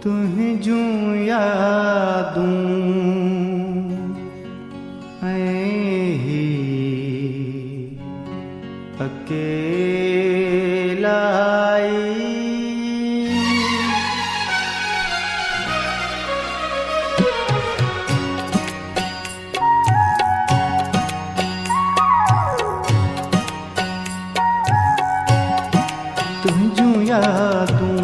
तुहे जूं यादूं ही अकेलाई तुहे जूं यादूं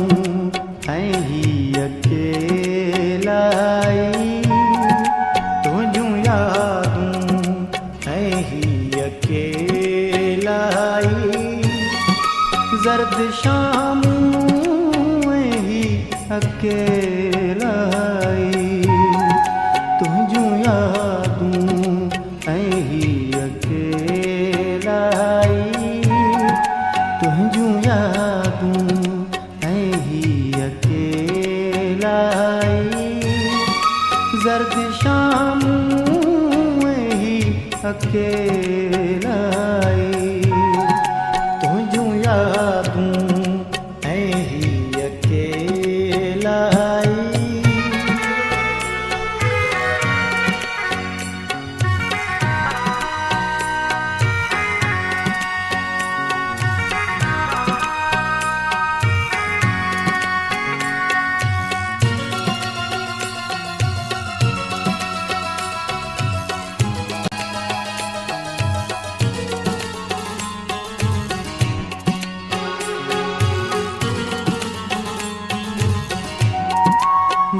ही अकेलाई तुझूं यादूं ही अकेलाई जर्द शाम ही अकेलाई तुझूं यादूं ही अकेलाई तुझूं यादूं जर्द शाम ही अकेलाई तुझूं यादूं ही अकेलाई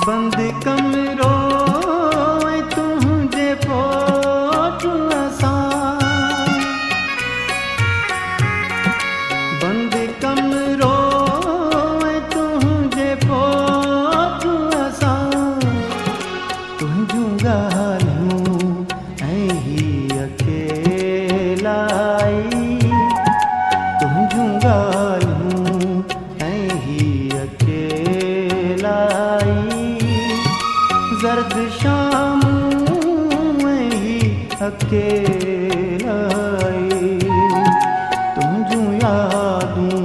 बंद कमरो तुझे पोट असां बंद कमरो तुझे पोट असां तुझूं ॻाल्हियूं ही अकेलाई तुझूं ॻाल्हियूं ही अकेलाई जर्द शाम ही अकेलाई तुझूं यादूं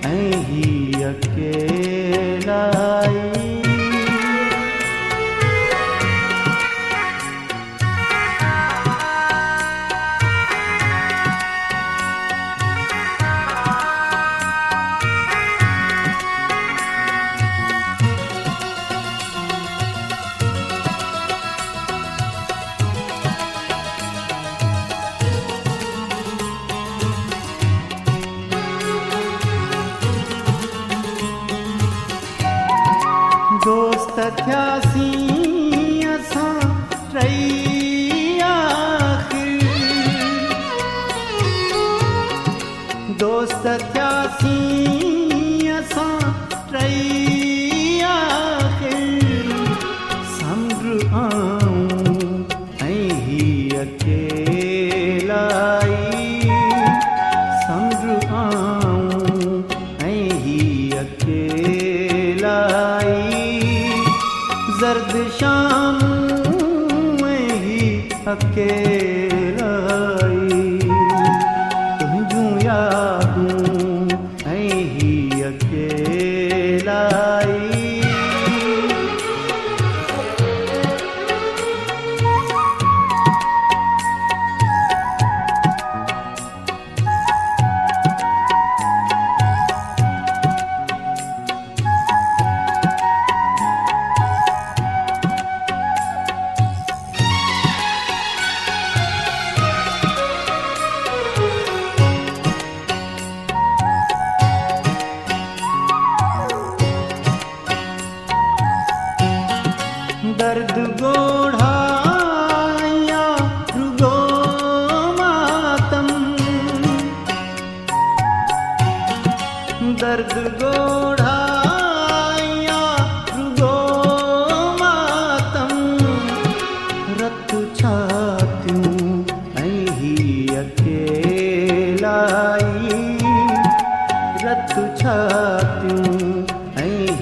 ही अकेलाई दोस्त थियासीं असां टई आख़िर दोस्त थियासीं असां टई आख़िर समुंड आऊं ही अकेलाई समुंड आऊं ही अकेलाई जर्द शाम ही अकेलाई तुझूं यादूं ही अकेलाई दर्द गोढ़ा या रुगो मातम दर्द गोढ़ा या रुगो मातम रत छातियूं ही अकेलाई रत छातियूं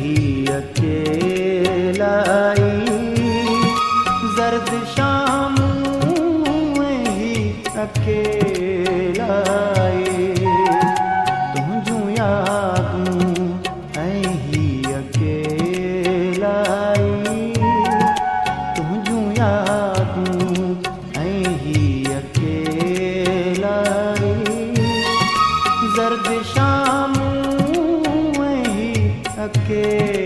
ही अकेलाई जर्द शाम ही अकेलाई तुझूं यादूं ही अकेलाई के